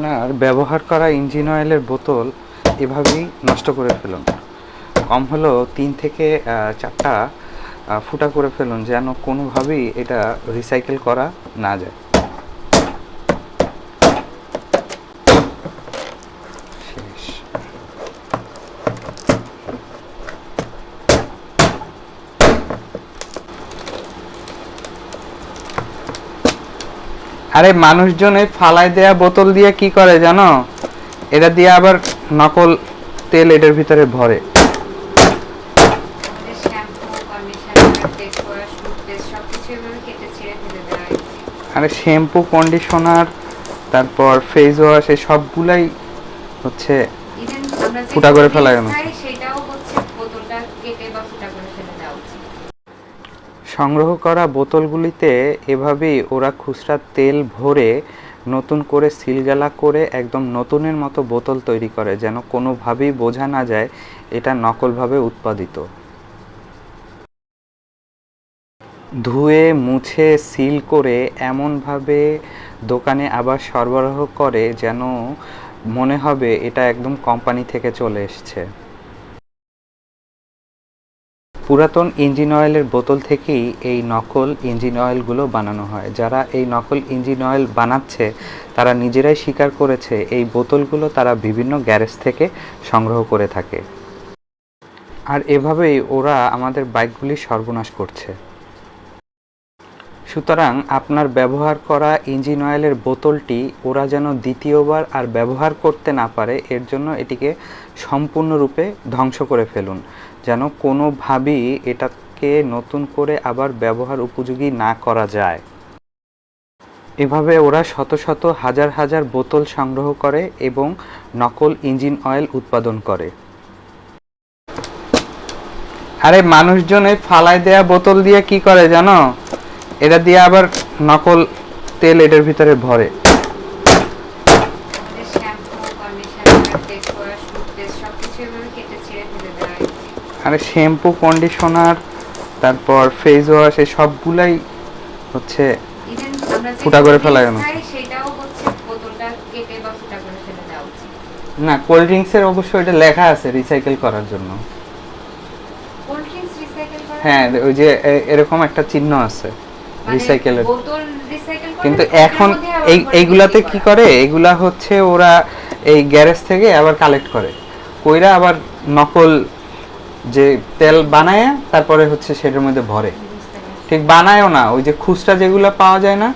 আপনার ব্যবহার করা ইঞ্জিন অয়েলের বোতল এভাবেই নষ্ট করে ফেলুন। কম হলেও ৩ থেকে ৪টা ফুটা করে ফেলুন, যেন কোনোভাবেই এটা রিসাইকেল করা না যায়। শেষ। আরে মানুষজন এই ফালায় দেয়া বোতল দিয়ে কি করে জানো? এটা দিয়ে আবার নকল তেল এটার ভিতরে ভরে। আরে শ্যাম্পু, কন্ডিশনার, তারপর ফেস ওয়াশ, এই সবগুলাই হচ্ছে ফুটা করে ফেলায়। সংগ্রহ করা বোতলগুলিতে এভাবেই ওরা খুচরা তেল ভরে নতুন করে সিলগালা করে একদম নতুনের মতো বোতল তৈরি করে, যেন কোনোভাবেই বোঝা না যায় এটা নকলভাবে উৎপাদিত। ধুয়ে মুছে সিল করে এমনভাবে দোকানে আবার সরবরাহ করে যেন মনে হবে এটা একদম কোম্পানি থেকে চলে এসছে। পুরাতন ইঞ্জিন অয়েলের বোতল থেকেই এই নকল ইঞ্জিন অয়েলগুলো বানানো হয়। যারা এই নকল ইঞ্জিন অয়েল বানাচ্ছে তারা নিজেরাই স্বীকার করেছে এই বোতলগুলো তারা বিভিন্ন গ্যারেজ থেকে সংগ্রহ করে থাকে। আর এভাবেই ওরা আমাদের বাইকগুলি সর্বনাশ করছে। সুতরাং আপনার ব্যবহার করা ইঞ্জিন অয়েলের বোতলটি ওরা যেন দ্বিতীয়বার আর ব্যবহার করতে না পারে, এর জন্য এটিকে সম্পূর্ণরূপে ধ্বংস করে ফেলুন, যেন কোনোভাবেই এটাকে নতুন করে আবার ব্যবহার উপযোগী না করা যায়। এভাবে ওরা শত শত হাজার হাজার বোতল সংগ্রহ করে এবং নকল ইঞ্জিন অয়েল উৎপাদন করে। আরে মানুষজন এই ফালায় দেয়া বোতল দিয়ে কি করে জানো? এটা দিয়ে আবার নকল তেল এটার ভিতরে ভরে। আরে শ্যাম্পু, কন্ডিশনার, তারপর ফেস ওয়াশ, এই সবগুলাই হচ্ছে ফুটা করে ফেলায়। না, কোল্ড ড্রিঙ্কসের অবশ্য এটা লেখা আছে রিসাইকেল করার জন্য। হ্যাঁ, ওই যে এরকম একটা চিহ্ন আছে রিসাইকেলের। কিন্তু এখন এইগুলাতে কি করে, এগুলা হচ্ছে ওরা এই গ্যারেজ থেকে আবার কালেক্ট করে কইরা আবার নকল যে তেল বানায় তারপরে হচ্ছে সেটার মধ্যে ভরে। ঠিক বানায়ও না, ওই যে খুচরা যেগুলা পাওয়া যায় না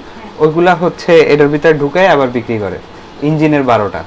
ওইগুলা হচ্ছে এটার ভিতরে ঢুকায় আবার বিক্রি করে ইঞ্জিনের 12টা।